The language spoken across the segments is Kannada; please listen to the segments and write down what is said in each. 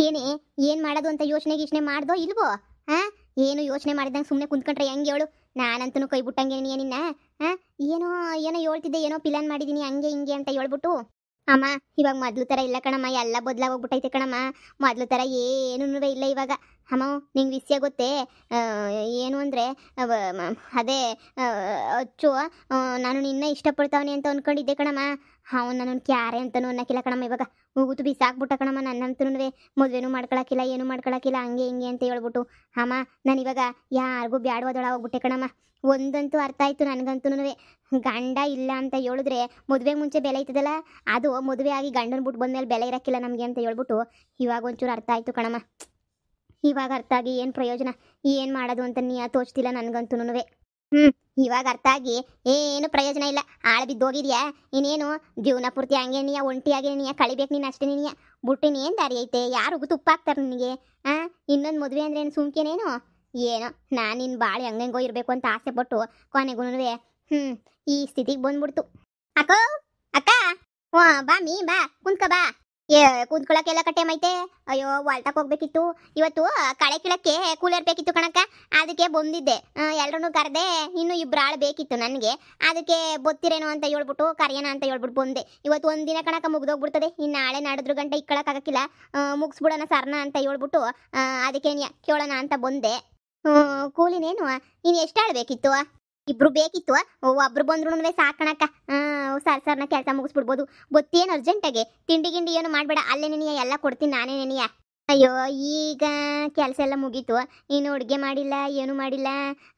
ಏನೇ ಏನ್ ಮಾಡೋದು ಅಂತ ಯೋಚನೆ ಮಾಡ್ದೋ ಇಲ್ವೋ? ಹಾ, ಏನು ಯೋಚನೆ ಮಾಡಿದಂಗೆ ಸುಮ್ಮನೆ ಕುಂತ್ಕೊಂಡ್ರೆ ಹೆಂಗೆ ಹೇಳು? ನಾನಂತೂ ಕೈ ಬಿಟ್ಟಂಗೆ ನಿನ್ನ ಹಾ, ಏನೋ ಏನೋ ಹೇಳ್ತಿದ್ದೆ, ಏನೋ ಪ್ಲಾನ್ ಮಾಡಿದೀನಿ ಹಂಗೆ ಹಿಂಗೆ ಅಂತ ಹೇಳ್ಬಿಟ್ಟು. ಅಮ್ಮ, ಇವಾಗ ಮೊದ್ಲು ತರ ಇಲ್ಲ ಕಣಮ್ಮ, ಎಲ್ಲ ಬದಲಾಗೋಗ್ಬಿಟ್ಟೈತೆ ಕಣಮ್ಮ. ಮೊದ್ಲು ತರ ಏನೂ ಇಲ್ಲ ಇವಾಗ. ಅಮ್ಮ, ನಿಂಗೆ ವಿಷಯ ಗೊತ್ತೇ? ಏನು ಅಂದರೆ ಅದೇ ಅಚ್ಚು, ನಾನು ನಿನ್ನ ಇಷ್ಟಪಡ್ತಾವನೆ ಅಂತ ಅಂದ್ಕೊಂಡಿದ್ದೆ ಕಣಮ್ಮ. ಅವನು ನನ್ನನ್ನು ಕ್ಯಾರೆ ಅಂತನೂ ಅನ್ನಕ್ಕಿಲ್ಲ ಕಣಮ್ಮ. ಇವಾಗ ಹೋಗುತ್ತು ಬಿಸಾಕ್ಬಿಟ್ಟ ಕಣಮ್ಮ. ನನ್ನಂತೂ ಮದುವೆನೂ ಮಾಡ್ಕೊಳಕ್ಕಿಲ್ಲ, ಏನೂ ಮಾಡ್ಕೊಳಕ್ಕಿಲ್ಲ, ಹಂಗೆ ಹಿಂಗೆ ಅಂತ ಹೇಳ್ಬಿಟ್ಟು. ಅಮ್ಮ, ನಾನಿವಾಗ ಯಾರಿಗೂ ಬ್ಯಾಡವಾದೊಳ ಹೋಗ್ಬಿಟ್ಟೆ ಕಣಮ್ಮ. ಒಂದಂತೂ ಅರ್ಥ ಆಯ್ತು ನನಗಂತೂ, ಗಂಡ ಇಲ್ಲ ಅಂತ ಹೇಳಿದ್ರೆ ಮದುವೆಗೆ ಮುಂಚೆ ಬೆಲೆ ಐತದಲ್ಲ, ಅದು ಮದುವೆ ಆಗಿ ಗಂಡನ ಬಿಟ್ಟು ಬಂದ್ಮೇಲೆ ಬೆಲೆ ಇರಕ್ಕಿಲ್ಲ ನಮಗೆ ಅಂತ ಹೇಳ್ಬಿಟ್ಟು ಇವಾಗ ಒಂಚೂರು ಅರ್ಥ ಆಯ್ತು ಕಣಮ್ಮ. ಇವಾಗ ಅರ್ಥ ಆಗಿ ಏನು ಪ್ರಯೋಜನ, ಏನು ಮಾಡೋದು ಅಂತ ನೀ ತೋಚ್ತಿಲ್ಲ ನನಗಂತೂ. ಇವಾಗ ಅರ್ಥ ಆಗಿ ಏನು ಪ್ರಯೋಜನ ಇಲ್ಲ. ಆಳ ಬಿದ್ದೋಗಿದ್ಯಾ ಇನ್ನೇನು? ಜೀವನ ಪೂರ್ತಿ ಹಂಗೆ ನೀಯ ಒಂಟಿಯಾಗಿ ನೀಯ ಕಳಿಬೇಕು ನೀನು ಅಷ್ಟೇ. ನೀಯ ಬುಟ್ಟಿನ ಏನು ದಾರಿ ಐತೆ? ಯಾರಿಗೂ ತುಪ್ಪ ಹಾಕ್ತಾರೆ ನಿನಗೆ? ಇನ್ನೊಂದು ಮದುವೆ ಅಂದ್ರೆ ಏನು ಸುಮ್ಕೇನೇನು? ಏನೋ ನಾನು ನಿನ್ನ ಬಾಳೆ ಹಂಗಂಗೋ ಇರಬೇಕು ಅಂತ ಆಸೆ ಪಟ್ಟು ಕೊನೆಗೂ ಈ ಸ್ಥಿತಿಗೆ ಬಂದ್ಬಿಡ್ತು. ಅಕ್ಕ ಅಕ್ಕ, ಬಾ ಮೀ ಬಾ, ಕುಂತ್ಕ ಬಾ. ಕುಂತ್ಕೊಳಕ್ಕೆಲ್ಲ ಕಟ್ಟೆ ಮೈತೆ. ಅಯ್ಯೋ, ವಾಲ್ಟಕ್ಕೆ ಹೋಗ್ಬೇಕಿತ್ತು ಇವತ್ತು. ಕಳೆ ಕೀಳಕ್ಕೆ ಕೂಲರ್ ಬೇಕಿತ್ತು ಕಣಕ್ಕ, ಅದಕ್ಕೆ ಬಂದಿದ್ದೆ. ಎಲ್ಲರೂ ಕರೆದೆ, ಇನ್ನೂ ಇಬ್ರು ಆಳು ಬೇಕಿತ್ತು ನನಗೆ. ಅದಕ್ಕೆ ಬೊತ್ತಿರೇನೋ ಅಂತ ಹೇಳ್ಬಿಟ್ಟು ಕರೆಯೋಣ ಅಂತ ಹೇಳ್ಬಿಟ್ಟು ಬಂದೆ. ಇವತ್ತು ಒಂದಿನ ಕಣಕ್ಕ ಮುಗ್ದೋಗ್ಬಿಡ್ತದೆ. ಇನ್ನು ನಾಳೆ ನಾಡಿದ್ರು ಗಂಟೆ ಇಕ್ಕೊಳಕ್ಕಾಗಕ್ಕಿಲ್ಲ, ಮುಗಿಸ್ಬಿಡೋಣ ಸರ್ನ ಅಂತ ಹೇಳ್ಬಿಟ್ಟು ಅದಕ್ಕೆ ಕೇಳೋಣ ಅಂತ ಬಂದೆ. ಕೂಲಿನೇನು ನೀನು ಎಷ್ಟು ಆಳು ಬೇಕಿತ್ತು? ಇಬ್ರು ಬೇಕಿತ್ತು. ಒಬ್ರು ಬಂದ್ರು ಸಾಕಣಕ್ಕ. ಸರ್ನ ಕೆಲಸ ಮುಗಿಸ್ಬಿಡ್ಬೋದು. ಬೊತ್ತೇನು ಅರ್ಜೆಂಟಾಗೆ? ತಿಂಡಿ ಗಿಂಡಿ ಏನು ಮಾಡಬೇಡ, ಅಲ್ಲೇ ನೆನೆಯ, ಎಲ್ಲ ಕೊಡ್ತೀನಿ ನಾನೇ ನೆನೆಯ. ಅಯ್ಯೋ, ಈಗ ಕೆಲಸ ಎಲ್ಲ ಮುಗೀತು, ಇನ್ನು ಅಡುಗೆ ಮಾಡಿಲ್ಲ, ಏನು ಮಾಡಿಲ್ಲ.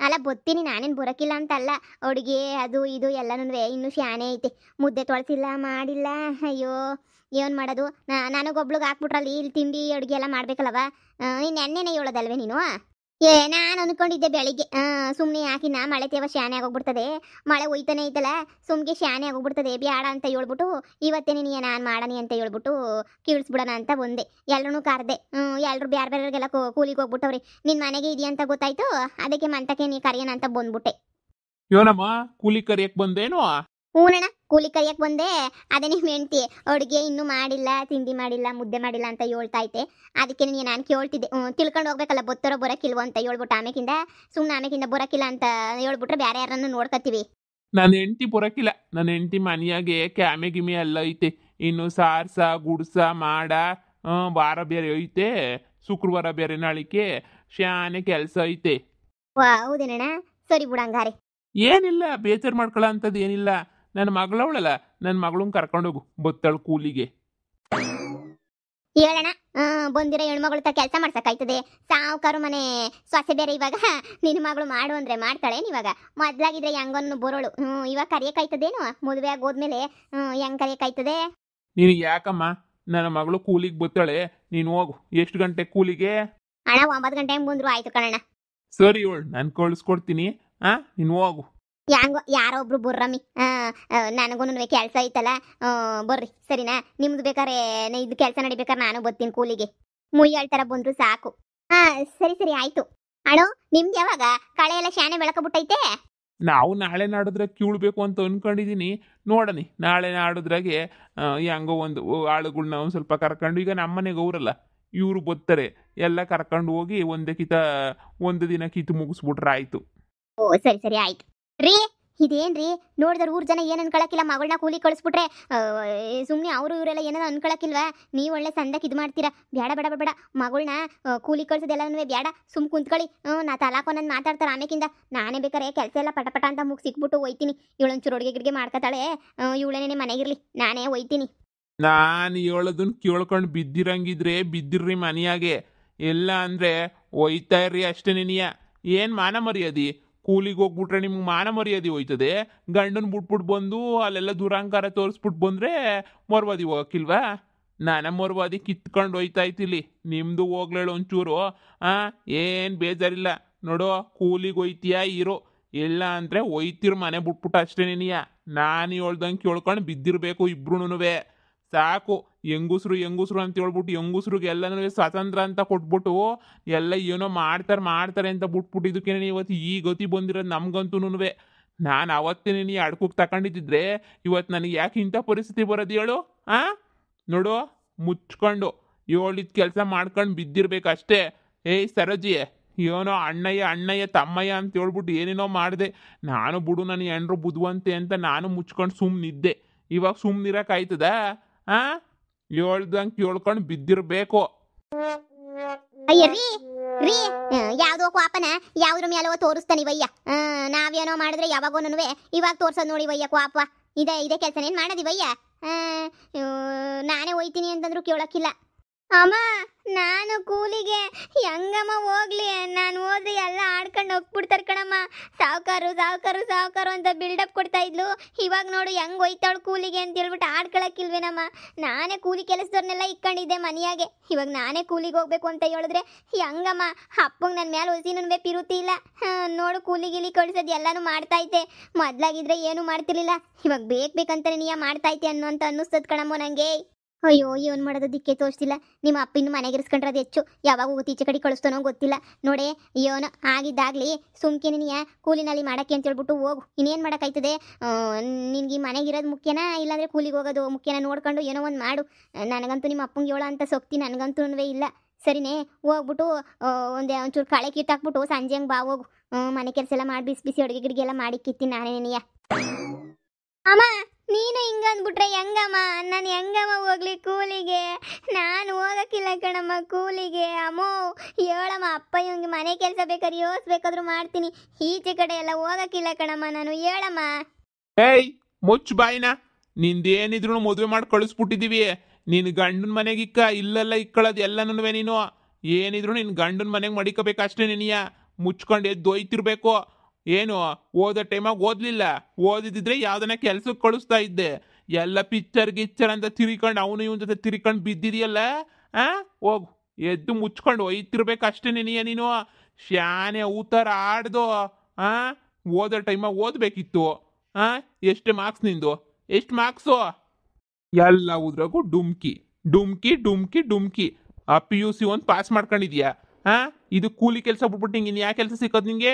ಅಲ್ಲ ಬೊತ್ತೀನಿ, ನಾನೇನು ಬರೋಕ್ಕಿಲ್ಲ ಅಂತ ಅಲ್ಲ. ಅಡುಗೆ ಅದು ಇದು ಎಲ್ಲನೂ ಇನ್ನೂ ಶಾನೆ ಐತೆ. ಮುದ್ದೆ ತೊಳೆಸಿಲ್ಲ, ಮಾಡಿಲ್ಲ. ಅಯ್ಯೋ, ಏನು ಮಾಡೋದು? ನನಗೊಬ್ಳಿಗೆ ಹಾಕ್ಬಿಟ್ರಲ್ಲಿ ಇಲ್ಲಿ ತಿಂಡಿ ಅಡುಗೆ ಎಲ್ಲ ಮಾಡ್ಬೇಕಲ್ಲವ. ನೀನು ಎಣ್ಣೆನೇ ಹೇಳೋದಲ್ವೇ ನೀನು? ನಾನು ಅನ್ಕೊಂಡಿದ್ದೆ ಬೆಳಿಗ್ಗೆ ಸುಮ್ಮನೆ ಹಾಕಿನ ಮಳೆ ತೇವ ಶಾನೆ ಆಗೋಗ್ಬಿಡ್ತದೆ, ಮಳೆ ಒಯ್ತಾನೆ ಐತಲ್ಲ, ಸುಮ್ಗೆ ಶಾನೆ ಆಗೋಗ್ಬಿಡ್ತದೆ ಬ್ಯಾಡ ಅಂತ ಹೇಳ್ಬಿಟ್ಟು ಇವತ್ತೇ ನೀನು ನಾನು ಮಾಡನಿ ಅಂತ ಹೇಳ್ಬಿಟ್ಟು ಕೀಳ್ಸ್ಬಿಡೋಣ ಅಂತ ಬಂದೆ. ಎಲ್ಲರೂ ಕರೆದೆ. ಎಲ್ಲರೂ ಬೇರೆ ಬೇರೆಗೆಲ್ಲ ಕೂಲಿಗೆ ಹೋಗ್ಬಿಟ್ಟವ್ರಿ. ನಿನ್ನ ಮನೆಗೆ ಇದೆಯಾ ಅಂತ ಗೊತ್ತಾಯ್ತು, ಅದಕ್ಕೆ ಮಂತಕ್ಕೆ ನೀ ಕರೆಯೋಣ ಅಂತ ಬಂದ್ಬಿಟ್ಟೆ. ಯೋನಮ್ಮ, ಕೂಲಿ ಕರಿಯಕ್ಕೆ ಬಂದೇನು? ಹೂನಣ್ಣ, ಕೂಲಿ ಕರಿಯಕ್ಕೆ ಬಂದೆ. ಅದೇ ನಿಮ್ಮ ಹೆಂಡ್ತಿ ಅಡುಗೆ ಇನ್ನೂ ಮಾಡಿಲ್ಲ, ತಿಂಡಿ ಮಾಡಿಲ್ಲ, ಮುದ್ದೆ ಮಾಡಿಲ್ಲ ಅಂತ ಹೇಳ್ತಾ ಐತೆ. ಅದಕ್ಕೆ ನಾನು ಕೇಳ್ತಿದ್ದೆ, ತಿಳ್ಕೊಂಡು ಹೋಗ್ಬೇಕಲ್ಲ ಬೊತ್ತರೋ ಬರೋಕ್ಕಿಲ್ವೋ ಅಂತ ಹೇಳ್ಬಿಟ್ಟು. ಆಮೇಕಿಂದ ಬರೋಕ್ಕಿಲ್ಲ ಅಂತ ಹೇಳ್ಬಿಟ್ರೆ ಬೇರೆ ಯಾರನ್ನು ನೋಡ್ಕೊತೀವಿ. ನನ್ನ ಹೆಂಡ್ತಿ ಬರೋಕ್ಕಿಲ್ಲ. ನನ್ನ ಹೆಂಡ್ತಿ ಮನೆಯಾಗೆ ಕ್ಯಾಮೆ ಗಿಮೆ ಎಲ್ಲ ಐತೆ. ಇನ್ನು ಸಾರ್ಸ ಗುಡ್ಸ ಮಾಡ, ವಾರ ಬೇರೆ ಐತೆ, ಶುಕ್ರವಾರ ಬೇರೆ ನಾಳಿಕೆ ಶಾನೆ ಕೆಲಸ ಐತೆ. ಹೌದೇನಣ್ಣ? ಸರಿ ಬಿಡಂಗಾರೆ. ಏನಿಲ್ಲ, ಬೇಜಾರು ಮಾಡ್ಕೊಳ್ಳೋ ಅಂಥದ್ದು ಏನಿಲ್ಲ. ನನ್ನ ಮಗಳವಳಲ್ಲ, ನನ್ನ ಮಗಳನ್ನ ಕರ್ಕೊಂಡೋಗು ಬೊತ್ತಳು ಕೂಲಿಗೆ. ಹೇಳೋಣ, ಬಂದಿರೋ ಹೆಣ್ಮಗಳು ತ ಕೆಲಸ ಮಾಡ್ಸಕ್ಕಾಯ್ತದೆ. ಸಾವುಕಾರು ಮನೆ ಸೊಸೆ ಬೇರೆ. ಇವಾಗ ನಿನ್ನ ಮಗಳು ಮಾಡು ಅಂದ್ರೆ ಮಾಡ್ತಾಳೆ. ಇವಾಗ ಮೊದ್ಲಾಗಿದ್ರೆ ಹೆಂಗನ್ನು ಬರೋಳು. ಇವಾಗ ಕರಿಯಕ್ಕಾಯ್ತದೇನು? ಮದುವೆ ಆಗೋದ್ಮೇಲೆ ಹೆಂಗ್ ಕರಿಯಕ್ಕಾಯ್ತದೆ? ನೀನು ಯಾಕಮ್ಮ? ನನ್ನ ಮಗಳು ಕೂಲಿಗೆ ಬತ್ತಾಳೆ, ನೀನು ಹೋಗು. ಎಷ್ಟು ಗಂಟೆ ಕೂಲಿಗೆ? ಅಣ್ಣ 9 ಗಂಟೆಗೆ ಬಂದ್ರು ಆಯ್ತು ಕಣಣ್ಣ. ಸರಿ ಹೇಳು, ನಾನು ಕಳಿಸ್ಕೊಡ್ತೀನಿ. ನೀನು ಹೋಗು. ಹೆಂಗೋ ಯಾರೋ ಒಬ್ರು ಬರ್ರಮ್ಮಿ, ನನಗೂ ಕೆಲಸ ಐತಲ್ಲ, ಬರ್ರಿ. ಸರಿನಾ? ನಿಮ್ದು ಬೇಕಾರೆ ಇದು ಕೆಲಸ ನಡಿಬೇಕಾರೆ ನಾನು ಬರ್ತೀನಿ ಕೂಲಿಗೆ. ಮುಯ್ಯಿ ಹೇಳ್ತಾರ ಬಂದ್ರು ಸಾಕು. ಸರಿ ಆಯ್ತು. ಅಣ್ಣು, ನಿಮ್ದು ಯಾವಾಗ ಕಳೆ ಎಲ್ಲ ಶಾನೆ ಬೆಳಕಬಿಟ್ಟೈತೆ? ನಾವು ನಾಳೆ ನಾಡಿದ್ರೆ ಕೀಳ್ಬೇಕು ಅಂತ ಅನ್ಕೊಂಡಿದೀನಿ. ನೋಡನಿ, ನಾಳೆ ನಾಡಿದ್ರಾಗೆ ಹೆಂಗೋ ಒಂದು ಆಳುಗಳ್ನ ಒಂದು ಸ್ವಲ್ಪ ಕರ್ಕೊಂಡು, ಈಗ ನಮ್ಮನೆಗೆ ಅವರಲ್ಲ ಇವರು ಬರ್ತಾರೆ, ಎಲ್ಲ ಕರ್ಕೊಂಡು ಹೋಗಿ ಒಂದು ದಿನ ಕಿತ್ತು ಮುಗಿಸ್ಬಿಟ್ರೆ ಆಯ್ತು. ಓ ಸರಿ ಆಯ್ತು ರೀ. ಇದೇನ್ರಿ ನೋಡಿದ್ರೆ ಊರ್ ಜನ ಏನು ಅನ್ಕೊಳಕಿಲ್ಲ, ಮಗಳನ್ನ ಕೂಲಿ ಕಳಿಸ್ಬಿಟ್ರೆ ಸುಮ್ಮನೆ ಅವರು ಇವರೆಲ್ಲ ಏನಾದ್ರು ಅನ್ಕೊಳಕಿಲ್ವಾ? ನೀವು ಒಳ್ಳೆ ಸಂದಕ್ಕೆ ಇದು ಮಾಡ್ತೀರಾ. ಬೇಡ ಮಗಳನ್ನ ಕೂಲಿ ಕಳ್ಸೋದೆಲ್ಲನೂ ಬೇಡ, ಸುಮ್ ಕುಂತ್ಕೊಳ್ಳಿ. ನಾ ತಲಾಕೋ ನನ್ನ ಮಾತಾಡ್ತಾರೆ. ಆಮೇಕಿಂದ ನಾನೇ ಬೇಕಾರೆ ಕೆಲಸ ಎಲ್ಲ ಪಟ ಅಂತ ಮುಗಿ ಸಿಕ್ಬಿಟ್ಟು ಹೋಯ್ತೀನಿ. ಇವಳೊಂಚೂರು ಅಡುಗೆ ಗಿಡ್ಗೆ ಮಾಡ್ಕೊತಾಳೆ, ಇವಳೇನೇ ಮನೆಗಿರ್ಲಿ, ನಾನೇ ಹೋಯ್ತೀನಿ. ನಾನು ಹೇಳೋದನ್ನ ಕೇಳ್ಕೊಂಡು ಬಿದ್ದಿರಂಗಿದ್ರೆ ಬಿದ್ದಿರ್ರಿ ಮನೆಯಾಗೆ. ಎಲ್ಲ ಅಂದರೆ ಒಯ್ತಾ ಇರ್ರಿ ಅಷ್ಟೇ. ನೀನಿಯ ಏನು ಮಾನ ಮರ್ಯಾದಿ? ಕೂಲಿಗೆ ಹೋಗ್ಬಿಟ್ರೆ ನಿಮ್ಗೆ ಮಾನ ಮರ್ಯಾದೆ ಹೋಯ್ತದೆ. ಗಂಡನ ಬಿಟ್ಬಿಟ್ಟು ಬಂದು ಅಲ್ಲೆಲ್ಲ ದುರಾಂಕಾರ ತೋರಿಸ್ಬಿಟ್ಟು ಬಂದರೆ ಮರ್ವಾದಿ ಹೋಗಕ್ಕಿಲ್ವಾ? ನಾನ ಮರ್ವಾದಿ ಕಿತ್ಕೊಂಡು ಹೋಯ್ತಾ ಇತ್ತಿಲ್ಲಿ. ನಿಮ್ಮದು ಹೋಗ್ಲೇಳು ಒಂಚೂರು. ಏನು ಬೇಜಾರಿಲ್ಲ ನೋಡು, ಕೂಲಿಗೆ ಹೋಯ್ತೀಯಾ ಇರೋ, ಇಲ್ಲ ಅಂದರೆ ಒಯ್ತಿರು ಮನೆ ಬಿಟ್ಬಿಟ್ಟು ಅಷ್ಟೇ. ನೀನಿಯ ನಾನು ಹೇಳ್ದಂಗೆ ಕೇಳ್ಕೊಂಡು ಬಿದ್ದಿರಬೇಕು ಇಬ್ರುನುವೆ. ಸಾಕು. ಹೆಂಗುಸ್ರು ಅಂತ ಹೇಳ್ಬಿಟ್ಟು ಹೆಂಗುಸ್ರಿಗೆ ಎಲ್ಲನೂ ಸ್ವಾತಂತ್ರ್ಯ ಅಂತ ಕೊಟ್ಬಿಟ್ಟು ಎಲ್ಲ ಏನೋ ಮಾಡ್ತಾರೆ ಅಂತ ಬಿಟ್ಬಿಟ್ಟು ಇದಕ್ಕೆ ಇವತ್ತು ಈ ಗತಿ ಬಂದಿರೋದು ನಮ್ಗಂತೂ. ನಾನು ಅವತ್ತೇ ನೀ ಅಡ್ಕೋಗಿ ತಗೊಂಡಿದ್ದಿದ್ರೆ ಇವತ್ತು ನನಗೆ ಯಾಕೆ ಇಂಥ ಪರಿಸ್ಥಿತಿ ಬರೋದು ಹೇಳು? ನೋಡು, ಮುಚ್ಕೊಂಡು ಹೇಳಿದ ಕೆಲಸ ಮಾಡ್ಕೊಂಡು ಬಿದ್ದಿರ್ಬೇಕಷ್ಟೇ. ಏಯ್ ಸರೋಜಿ, ಏನೋ ಅಣ್ಣಯ್ಯ ಅಣ್ಣಯ್ಯ ತಮ್ಮಯ್ಯ ಅಂತ ಹೇಳ್ಬಿಟ್ಟು ಏನೇನೋ ಮಾಡಿದೆ. ನಾನು ಬಿಡು ನನ್ನ ಹೆಂಡ್ರು ಬುದ್ವಂತೆ ಅಂತ ನಾನು ಮುಚ್ಕೊಂಡು ಸುಮ್ಮನಿದ್ದೆ. ಇವಾಗ ಸುಮ್ಮನಿರಕ್ಕಾಯ್ತದ? ಹೇಳ್ದಂಗೆ ಕೇಳ್ಕೊಂಡು ಬಿದ್ದಿರ್ಬೇಕು. ಅಯ್ಯ ರೀ ರೀ, ಯಾವ್ದೋ ಕ್ವಾಪನ ಯಾವ್ದ್ರ ಮೇಲೋ ತೋರಿಸ್ತಾನಿವಯ್ಯ. ನಾವೇನೋ ಮಾಡಿದ್ರೆ ಯಾವಾಗೋನುವೆ ಇವಾಗ ತೋರ್ಸೋದು ನೋಡಿವಯ್ಯ ಕ್ವಾಪ. ಇದೇ ಕೆಲಸನೇನು ಮಾಡೋದಿವಯ್ಯ. ನಾನೇ ಹೋಯ್ತೀನಿ ಅಂತಂದ್ರು ಕೇಳಕ್ಕಿಲ್ಲ. ಅಮ್ಮ ನಾನು ಕೂಲಿಗೆ ಹೆಂಗಮ್ಮ ಹೋಗ್ಲಿ, ನಾನು ಹೋದ್ರೆ ಎಲ್ಲ ಆಡ್ಕೊಂಡು ಹೋಗ್ಬಿಡ್ತಾರೆ ಕಣಮ್ಮ. ಸಾವುಕಾರು ಸಾವುಕಾರು ಸಾವುಕಾರು ಅಂತ ಬಿಲ್ಡಪ್ ಕೊಡ್ತಾ ಇದ್ಲು. ಇವಾಗ ನೋಡು ಹೆಂಗ್ ಹೋಯ್ತಾಳು ಕೂಲಿಗೆ ಅಂತ ಹೇಳ್ಬಿಟ್ಟು ಆಡ್ಕೊಳಕ್ಕಿಲ್ವೇನಮ್ಮ. ನಾನೇ ಕೂಲಿ ಕೆಲಸದವ್ರನ್ನೆಲ್ಲ ಇಕ್ಕೊಂಡಿದ್ದೆ ಮನೆಯಾಗೆ. ಇವಾಗ ನಾನೇ ಕೂಲಿಗೆ ಹೋಗ್ಬೇಕು ಅಂತ ಹೇಳಿದ್ರೆ ಹೆಂಗಮ್ಮ. ಅಪ್ಪಂಗೆ ನನ್ನ ಮೇಲೆ ಹೊಸಿನೂ ಪಿರುತಿ ಇಲ್ಲ. ನೋಡು ಕೂಲಿ ಗಿಲಿ ಕಳ್ಸೋದು ಎಲ್ಲಾನು ಮಾಡ್ತೈತೆ. ಮೊದ್ಲಾಗಿದ್ರೆ ಏನು ಮಾಡ್ತಿರ್ಲಿಲ್ಲ, ಇವಾಗ ಬೇಕಂತಾನೆ ನೀಯ ಮಾಡ್ತೈತೆ ಅನ್ನೋಂತ ಅನ್ನಿಸ್ತದ ಕಣಮ್ಮ ನಂಗೆ. ಅಯ್ಯೋ ಏನು ಮಾಡೋದು ದಿಕ್ಕೆ ತೋರಿಸ್ತಿಲ್ಲ. ನಿಮ್ಮ ಅಪ್ಪ ಇನ್ನು ಮನೆಗೆ ಇರಿಸ್ಕೊಂಡ್ರದು ಹೆಚ್ಚು. ಯಾವಾಗ ಹೋಗುತ್ತೆ ಈಚೆ ಕಡೆ ಕಳಿಸ್ತಾನೋ ಗೊತ್ತಿಲ್ಲ. ನೋಡೇ ಏನೋ ಆಗಿದ್ದಾಗಲಿ ಸುಮ್ಕೆ ನೀನು ಕೂಲಿನಲ್ಲಿ ಮಾಡೋಕ್ಕೆ ಅಂತ ಹೇಳ್ಬಿಟ್ಟು ಹೋಗು. ಇನ್ನೇನು ಮಾಡೋಕ್ಕಾಯ್ತದೆ? ನಿನ್ಗೆ ಮನೆಗಿರೋದು ಮುಖ್ಯನಾ ಇಲ್ಲಾಂದರೆ ಕೂಲಿಗೆ ಹೋಗೋದು ಮುಖ್ಯನಾ ನೋಡ್ಕೊಂಡು ಏನೋ ಒಂದು ಮಾಡು. ನನಗಂತೂ ನಿಮ್ಮ ಅಪ್ಪಂಗೆ ಹೇಳೋ ಅಂತ ಸೊಕ್ತಿ ನನಗಂತೂ ಇಲ್ಲ. ಸರಿನೇ, ಹೋಗ್ಬಿಟ್ಟು ಒಂಚೂರು ಕಳೆ ಕಿತ್ತಾಕ್ಬಿಟ್ಟು ಸಂಜೆ ಹಂಗೆ ಬಾ ಹೋಗು. ಮನೆ ಕೆಲಸ ಎಲ್ಲ ಮಾಡಿ ಬಿಸಿ ಬಿಸಿ ಅಡುಗೆ ಗಿಡಿಗೆ ಎಲ್ಲ ಮಾಡಿ ಕಿತ್ತೀನಿ ನಾನೇ ನೀಯ. ಅಮ್ಮ ನೀನು ಹಿಂಗಂದ್ಬಿಟ್ರೆ ಹೆಂಗಮ್ಮ? ನಾನು ಹೆಂಗಮ್ಮ ಹೋಗ್ಲಿ ಕೂಲಿಗೆ? ನಾನು ಹೋಗಕ್ಕಿಲ್ಲ ಕಣಮ್ಮ ಕೂಲಿಗೆ. ಅಮ್ಮೋ ಹೇಳಮ್ಮ, ಅಪ್ಪ ಇವಂಗೆ ಮನೆ ಕೆಲಸ ಬೇಕಾದ್ರೆ ಯೋಚಿಸ್ಬೇಕಾದ್ರೂ ಮಾಡ್ತೀನಿ. ಈಚೆ ಕಡೆ ಎಲ್ಲ ಹೋಗಕ್ಕಿಲ್ಲ ಕಣಮ್ಮ ನಾನು, ಹೇಳಮ್ಮ. ಏಯ್ ಮುಚ್ಚು ಬಾಯಿನ. ನಿಂದೇನಿದ್ರು ಮದುವೆ ಮಾಡಿ ಕಳಿಸ್ಬಿಟ್ಟಿದೀವಿ. ನಿನ್ನ ಗಂಡನ ಮನೆಗೆ ಇಲ್ಲೆಲ್ಲ ಇಕ್ಕೊಳ್ಳೋದು ಎಲ್ಲನೂ ನೀನು. ಏನಿದ್ರು ನಿನ್ನ ಗಂಡನ ಮನೆಗೆ ಮಡಿಕೋಬೇಕಷ್ಟೇ. ನೀನಿಯ ಮುಚ್ಕೊಂಡು ಎದ್ದು ಒಯ್ತಿರ್ಬೇಕು. ಏನು ಓದೋ ಟೈಮಾಗ ಓದಲಿಲ್ಲ, ಓದಿದ್ರೆ ಯಾವ್ದನ್ನ ಕೆಲ್ಸಕ್ಕೆ ಕಳಿಸ್ತಾ ಇದ್ದೆ. ಎಲ್ಲ ಪಿಕ್ಚರ್ ಗಿಚ್ಚರ್ ಅಂತ ತಿರ್ಕೊಂಡು ಅವನು ಇವನ ಜೊತೆ ತಿರ್ಕೊಂಡು ಬಿದ್ದಿದೆಯಲ್ಲ. ಹೋಗು, ಎದ್ದು ಮುಚ್ಕೊಂಡು ಒಯ್ತಿರ್ಬೇಕಷ್ಟೇ ನೀನು. ಶಾನೆ ಊತರ ಆಡ್ದು. ಓದೋ ಟೈಮಾಗ ಓದಬೇಕಿತ್ತು. ಎಷ್ಟು ಮಾರ್ಕ್ಸ್ ನಿಂದು? ಎಷ್ಟು ಮಾರ್ಕ್ಸು? ಎಲ್ಲ ಉದ್ರಾಗೂ ಡುಮ್ಕಿ ಡುಮ್ಕಿ ಡುಮ್ಕಿ ಡುಮ್ಕಿ. PUC ಒಂದು ಪಾಸ್ ಮಾಡ್ಕೊಂಡಿದ್ಯಾ? ಇದು ಕೂಲಿ ಕೆಲಸ ಬಿಟ್ಬಿಟ್ಟು ನಿಂಗೆ ಇನ್ನು ಯಾವ ಕೆಲಸ ಸಿಕ್ಕೋದು ನಿಂಗೆ?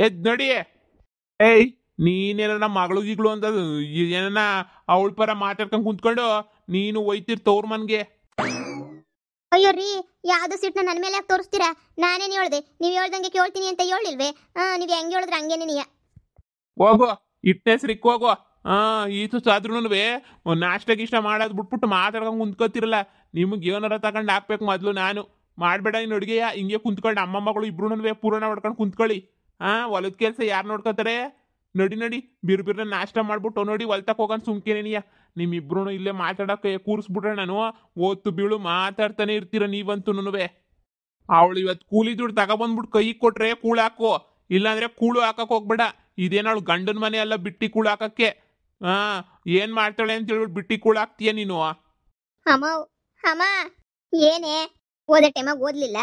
ಎದ್ ನೋಡಿ. ಏಯ್ ನೀನೇನ ನಮ್ಮ ಮಗಳಿಗಳು ಅಂತ ಏನ ಅವಳ ಪರ ಮಾತಾಡ್ಕೊಂಡು ಕುಂತ್ಕೊಂಡು ನೀನು ಒಯ್ತಿರ್ತವ್ರ ಮನ್ಗೆ. ಅಯ್ಯೋ ರೀ, ಯಾವ್ದು ಸಿಟ್ನ ನನ್ನ ಮೇಲೆ ಯಾಕೆ ತೋರಿಸ್ತೀರಾ? ನಾನೇನು ಹೇಳ್ದೆ? ನೀವು ಹೇಳ್ದಂಗೆ ಕೇಳ್ತೀನಿ ಅಂತ ಹೇಳಿಲ್ವೇ? ನೀವು ಹೆಂಗೆ ಹೇಳಿದ್ರೆ ಹಂಗೇನೆ ನೀಯ. ಹೋಗು, ಇಟ್ಟೆಸ್ರಿಕ್ ಹೋಗು. ಈತು ಸಾದ್ರೂ ನಾಷ್ಟ ಗಿಷ್ಟ ಮಾಡೋದು ಬಿಟ್ಬಿಟ್ಟು ಮಾತಾಡ್ಕೊಂಡು ಕುಂತ್ಕೋತಿರಲ್ಲ. ನಿಮಗೆ ಏನಾರ ತಗೊಂಡು ಹಾಕ್ಬೇಕು ಮೊದಲು. ನಾನು ಮಾಡಬೇಡ ನೀನು ಅಡುಗೆಯ. ಹಿಂಗೆ ಕುಂತ್ಕೊಂಡು ಅಮ್ಮ ಮಗಳು ಇಬ್ರು ಪೂರ್ಣ ಹೊಡ್ಕೊಂಡು ಕುಂತ್ಕೊಳ್ಳಿ. ಹೊಲದ ಕೆಲಸ ಯಾರು ನೋಡ್ಕೋತಾರೆ? ನಡಿ ಬಿರ್ನ ನಾಷ್ಟ ಮಾಡ್ಬಿಟ್ಟು ನೋಡಿ ಹೊಲ್ತಕ್ಕೆ ಹೋಗೋಣ ಸುಮ್ಕೇನೇನಿಯ. ನಿಮ್ಮಿಬ್ರು ಇಲ್ಲೇ ಮಾತಾಡೋಕೆ ಕೂರಿಸ್ಬಿಟ್ರೆ ನಾನು ಓದ್ತು ಬೀಳು ಮಾತಾಡ್ತಾನೆ ಇರ್ತೀರ ನೀವಂತೂ. ಅವಳು ಇವತ್ತು ಕೂಲಿ ದುಡ್ಡು ತಗೊಬಂದ್ಬಿಟ್ಟು ಕೈ ಕೊಟ್ರೆ ಕೂಳು ಹಾಕು, ಇಲ್ಲಾಂದ್ರೆ ಕೂಳು ಹಾಕಕ್ಕೆ ಹೋಗ್ಬೇಡ. ಇದೇನಾಳು ಗಂಡನ ಮನೆ ಎಲ್ಲ ಬಿಟ್ಟಿ ಕೂಳು ಹಾಕಕ್ಕೆ. ಏನು ಮಾಡ್ತಾಳೆ ಅಂತ ಹೇಳ್ಬಿಟ್ಟು ಬಿಟ್ಟಿ ಕೂಳು ಹಾಕ್ತೀಯ ನೀನು? ಅಮ್ಮ ಏನೇ ಓದೋ ಟೈಮಾಗ ಓದ್ಲಿಲ್ಲ,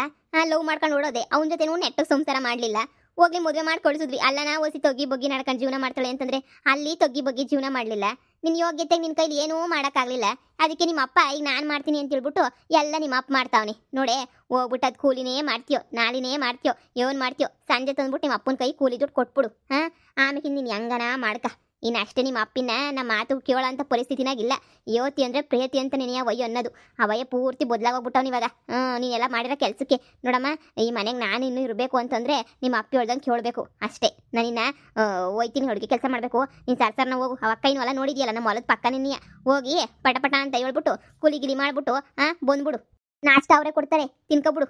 ಲವ್ ಮಾಡ್ಕೊಂಡು ಓಡೋದೆ. ಅವನ ಜೊತೆ ನೆಟ್ಟಗೆ ಸಂಸಾರ ಮಾಡಲಿಲ್ಲ. ಹೋಗ್ಲಿ ಮದುವೆ ಮಾಡಿ ಕಳಿಸಿದ್ವಿ. ಅಲ್ಲ ನಾ ಓಸಿ ತೊಗ್ಗಿ ಬಗ್ಗಿ ನಡ್ಕೊಂಡು ಜೀವನ ಮಾಡ್ತಾಳೆ ಅಂತಂದ್ರೆ ಅಲ್ಲಿ ತೊಗ್ಗಿ ಬಗ್ಗಿ ಜೀವನ ಮಾಡಲಿಲ್ಲ. ನಿನ್ನ ಯೋಗ್ಯತೆಗೆ ನಿನ್ನ ಕೈಲಿ ಏನೂ ಮಾಡೋಕ್ಕಾಗಲಿಲ್ಲ. ಅದಕ್ಕೆ ನಿಮ್ಮ ಅಪ್ಪ ಈಗ ನಾನು ಮಾಡ್ತೀನಿ ಅಂತ ಹೇಳ್ಬಿಟ್ಟು ಎಲ್ಲ ನಿಮ್ಮ ಅಪ್ಪ ಮಾಡ್ತಾವನೆ ನೋಡೇ. ಹೋಗ್ಬಿಟ್ಟು ಅದು ಕೂಲಿನೇ ಮಾಡ್ತೀಯೋ ನಾಳಿನೇ ಮಾಡ್ತೀಯೋ ಏನು ಮಾಡ್ತೀಯೋ, ಸಂಜೆ ತಂದ್ಬಿಟ್ಟು ನಿಮ್ಮ ಅಪ್ಪನ ಕೈ ಕೂಲಿ ದುಡ್ಡು ಕೊಟ್ಬಿಡು. ಆಮೇಲೆ ನೀನು ಹೆಂಗನ ಮಾಡ್ಕ. ಇನ್ನು ಅಷ್ಟೇ ನಿಮ್ಮ ಅಪ್ಪಿನ ನಮ್ಮ ಮಾತು ಕೇಳೋಂಥ ಪರಿಸ್ಥಿತಿನಾಗಿಲ್ಲ. ಯೋತಿ ಅಂದರೆ ಪ್ರೇಯತಿ ಅಂತ ನೆನೆಯ ವಯ್ಯ ಅನ್ನೋದು. ಆ ವಯ್ಯ ಪೂರ್ತಿ ಬದಲಾಗೋಗ್ಬಿಟ್ಟವನು ಇವಾಗ. ನೀನೆಲ್ಲ ಮಾಡಿರೋ ಕೆಲಸಕ್ಕೆ ನೋಡಮ್ಮ, ಈ ಮನೆಗೆ ನಾನು ಇನ್ನೂ ಇರಬೇಕು ಅಂತಂದರೆ ನಿಮ್ಮ ಅಪ್ಪಿ ಹೇಳ್ದಂಗೆ ಕೇಳಬೇಕು ಅಷ್ಟೇ. ನಾನಿನ್ನ ಹೋಯ್ತೀನಿ ಅಡುಗೆ ಕೆಲಸ ಮಾಡಬೇಕು. ನೀನು ಸರ್ಸರ್ನ ಹೋಗು. ಆ ಅಕ್ಕ ಇನ್ನೂ ನೋಡಿದ್ಯಲ್ಲ ನಮ್ಮ ಹೊಲದ ಪಕ್ಕ ನಿನ್ನೆಯ ಹೋಗಿ ಪಟ ಅಂತ ಹೇಳ್ಬಿಟ್ಟು ಕೂಲಿ ಗಿಲಿ ಮಾಡಿಬಿಟ್ಟು ಬಂದ್ಬಿಡು. ನಾಷ್ಟ ಅವರೇ ಕೊಡ್ತಾರೆ, ತಿನ್ಕೊಬಿಡು.